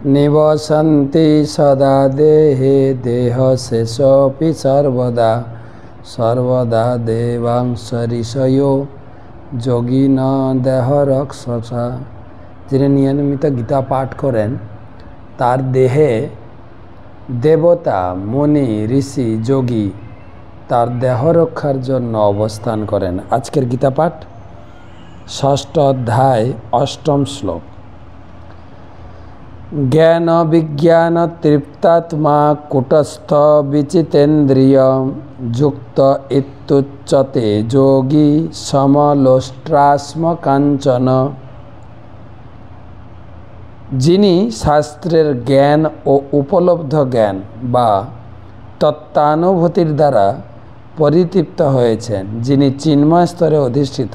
निवसन्ति सदा देहे देहशेषोऽपि सर्वदा सर्वदा देवांश ऋषयो যোগিন দেহ রক্ষসা। যিনি নিয়মিত গীতা পাঠ করেন তার দেহে দেবতা মুনি ঋষি যোগী তার দেহ রক্ষার জন্য অবস্থান করেন। আজকের গীতা পাঠ ৬ষ্ঠ অধ্যায় ৮ম শ্লোক। জ্ঞান বিজ্ঞান তৃপ্তাত্মা কূটস্থ বিচিতেন্দ্রিয় যুক্ত ইত্যুচ্যতে যোগী সমলোষ্ট্রাস্ম কাঞ্চন। যিনি শাস্ত্রের জ্ঞান ও উপলব্ধ জ্ঞান বা তত্ত্বানুভূতির দ্বারা পরিতৃপ্ত হয়েছেন, যিনি চিন্ময় স্তরে অধিষ্ঠিত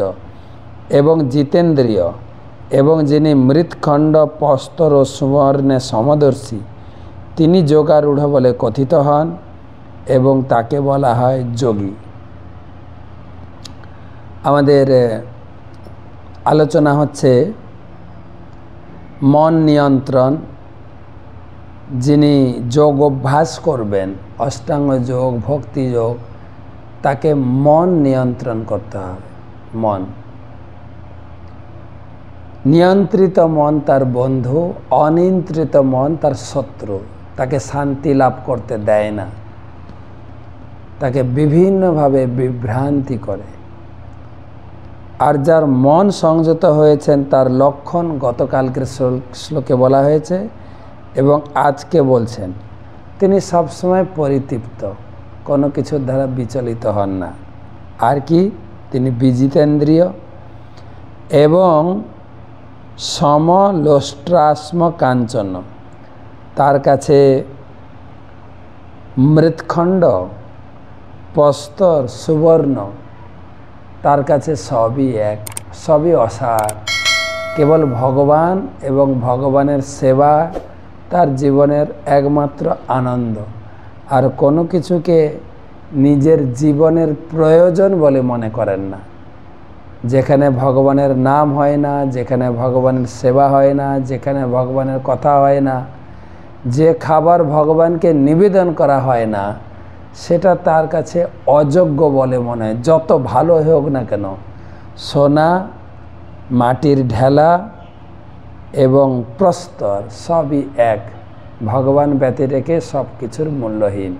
এবং জিতেন্দ্রিয় এবং যিনি মৃৎখণ্ড প্রস্তর ও সুবর্ণে সমদর্শী, তিনি যোগারূঢ় বলে কথিত হন এবং তাকে বলা হয় যোগী। আমাদের আলোচনা হচ্ছে মন নিয়ন্ত্রণ। যিনি যোগ অভ্যাস করবেন, অষ্টাঙ্গ যোগ, ভক্তি যোগ, তাকে মন নিয়ন্ত্রণ করতে হবে। মন নিয়ন্ত্রিত মন তার বন্ধু, অনিয়ন্ত্রিত মন তার শত্রু। তাকে শান্তি লাভ করতে দেয় না, তাকে বিভিন্নভাবে বিভ্রান্তি করে। আর যার মন সংযত হয়েছেন তার লক্ষণ গতকালকের শ্লোকে বলা হয়েছে এবং আজকে বলছেন। তিনি সবসময় পরিতৃপ্ত, কোনো কিছুর দ্বারা বিচলিত হন না। আর কি, তিনি বিজিতেন্দ্রিয় এবং সমলোষ্ট্রাস্ম কাঞ্চন। তার কাছে মৃৎখণ্ড, প্রস্তর, সুবর্ণ, তার কাছে সবই এক, সবই অসার। কেবল ভগবান এবং ভগবানের সেবা তার জীবনের একমাত্র আনন্দ। আর কোনো কিছুকে নিজের জীবনের প্রয়োজন বলে মনে করেন না। যেখানে ভগবানের নাম হয় না, যেখানে ভগবানের সেবা হয় না, যেখানে ভগবানের কথা হয় না, যে খাবার ভগবানকে নিবেদন করা হয় না, সেটা তার কাছে অযোগ্য বলে মনে হয়। যত ভালো হোক না কেন, সোনা, মাটির ঢেলা এবং প্রস্তর সবই এক। ভগবান ব্যতি রেখে সব কিছুর মূল্যহীন।